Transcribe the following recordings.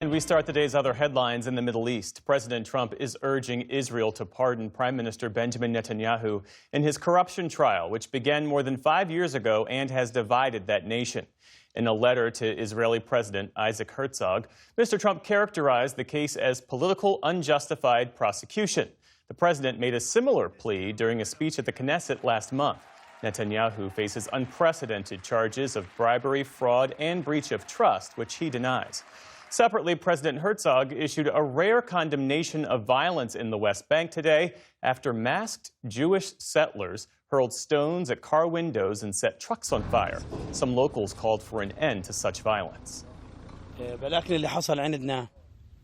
And we start the day's other headlines in the Middle East. President Trump is urging Israel to pardon Prime Minister Benjamin Netanyahu in his corruption trial, which began more than 5 years ago and has divided that nation. In a letter to Israeli President Isaac Herzog, Mr. Trump characterized the case as political unjustified prosecution. The president made a similar plea during a speech at the Knesset last month. Netanyahu faces unprecedented charges of bribery, fraud, and breach of trust, which he denies. Separately, President Herzog issued a rare condemnation of violence in the West Bank today after masked Jewish settlers hurled stones at car windows and set trucks on fire. Some locals called for an end to such violence.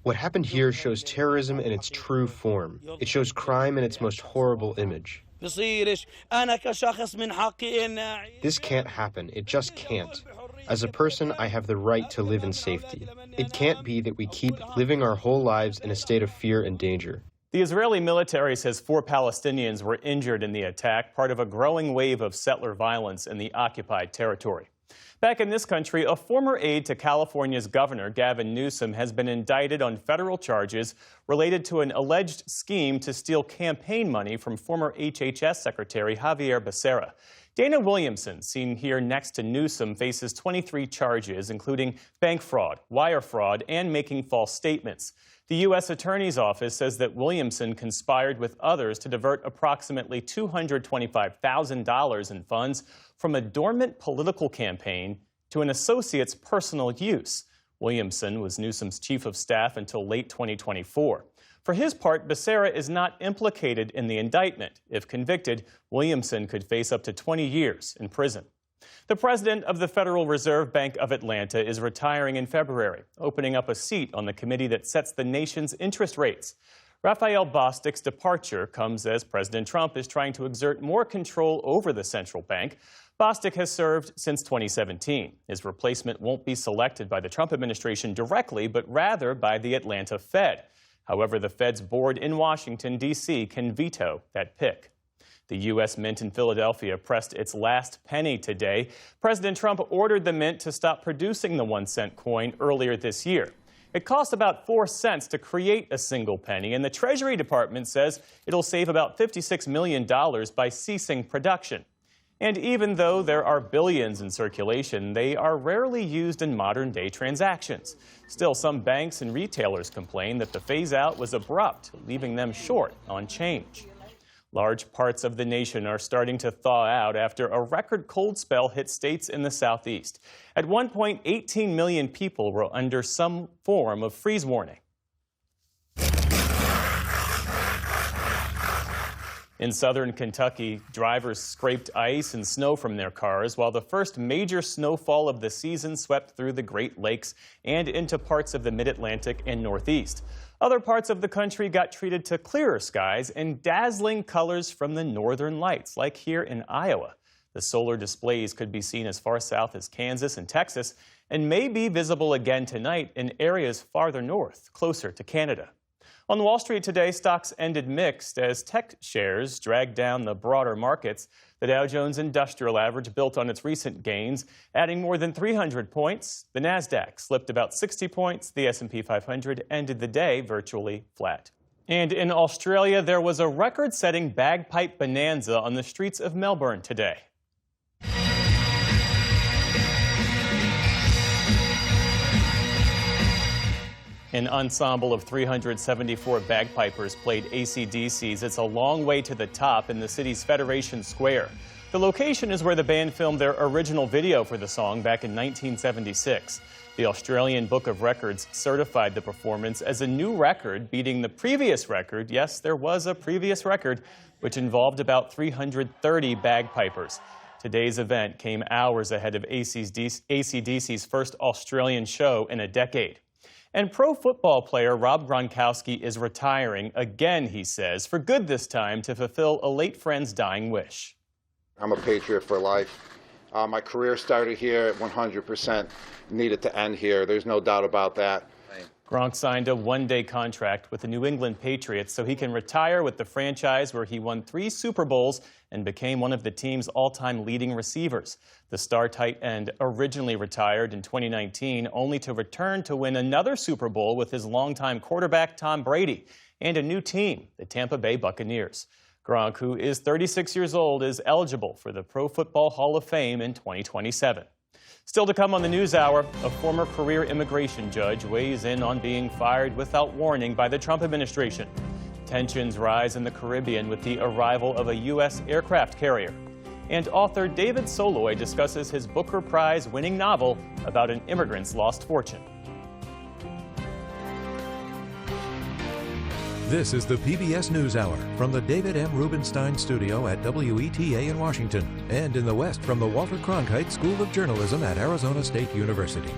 What happened here shows terrorism in its true form. It shows crime in its most horrible image. This can't happen. It just can't. As a person, I have the right to live in safety. It can't be that we keep living our whole lives in a state of fear and danger. The Israeli military says 4 Palestinians were injured in the attack, part of a growing wave of settler violence in the occupied territory. Back in this country, a former aide to California's governor, Gavin Newsom, has been indicted on federal charges related to an alleged scheme to steal campaign money from former HHS Secretary Xavier Becerra. Dana Williamson, seen here next to Newsom, faces 23 charges, including bank fraud, wire fraud, and making false statements. The U.S. Attorney's Office says that Williamson conspired with others to divert approximately $225,000 in funds from a dormant political campaign to an associate's personal use. Williamson was Newsom's chief of staff until late 2024. For his part, Becerra is not implicated in the indictment. If convicted, Williamson could face up to 20 years in prison. The president of the Federal Reserve Bank of Atlanta is retiring in February, opening up a seat on the committee that sets the nation's interest rates. Raphael Bostic's departure comes as President Trump is trying to exert more control over the central bank. Bostic has served since 2017. His replacement won't be selected by the Trump administration directly, but rather by the Atlanta Fed. However, the Fed's board in Washington, D.C. can veto that pick. The U.S. Mint in Philadelphia pressed its last penny today. President Trump ordered the Mint to stop producing the 1-cent coin earlier this year. It cost about 4 cents to create a single penny, and the Treasury Department says it'll save about $56 million by ceasing production. And even though there are billions in circulation, they are rarely used in modern-day transactions. Still, some banks and retailers complain that the phase-out was abrupt, leaving them short on change. Large parts of the nation are starting to thaw out after a record cold spell hit states in the southeast. At one point, 18 million people were under some form of freeze warning. In southern Kentucky, drivers scraped ice and snow from their cars while the first major snowfall of the season swept through the Great Lakes and into parts of the Mid-Atlantic and Northeast. Other parts of the country got treated to clearer skies and dazzling colors from the northern lights, like here in Iowa. The solar displays could be seen as far south as Kansas and Texas and may be visible again tonight in areas farther north, closer to Canada. On Wall Street today, stocks ended mixed as tech shares dragged down the broader markets. The Dow Jones Industrial Average built on its recent gains, adding more than 300 points. The Nasdaq slipped about 60 points. The S&P 500 ended the day virtually flat. And in Australia, there was a record-setting bagpipe bonanza on the streets of Melbourne today. An ensemble of 374 bagpipers played AC/DC's It's a Long Way to the Top in the city's Federation Square. The location is where the band filmed their original video for the song back in 1976. The Australian Book of Records certified the performance as a new record, beating the previous record. Yes, there was a previous record, which involved about 330 bagpipers. Today's event came hours ahead of AC/DC's first Australian show in a decade. And pro football player Rob Gronkowski is retiring again, he says, for good this time to fulfill a late friend's dying wish. I'm a Patriot for life. My career started here at 100%, needed to end here. There's no doubt about that. Gronk signed a one-day contract with the New England Patriots so he can retire with the franchise where he won 3 Super Bowls and became one of the team's all-time leading receivers. The star tight end originally retired in 2019, only to return to win another Super Bowl with his longtime quarterback Tom Brady and a new team, the Tampa Bay Buccaneers. Gronk, who is 36 years old, is eligible for the Pro Football Hall of Fame in 2027. Still to come on the NewsHour, a former career immigration judge weighs in on being fired without warning by the Trump administration. Tensions rise in the Caribbean with the arrival of a U.S. aircraft carrier. And author David Soloy discusses his Booker Prize-winning novel about an immigrant's lost fortune. This is the PBS NewsHour from the David M. Rubenstein Studio at WETA in Washington and in the West from the Walter Cronkite School of Journalism at Arizona State University.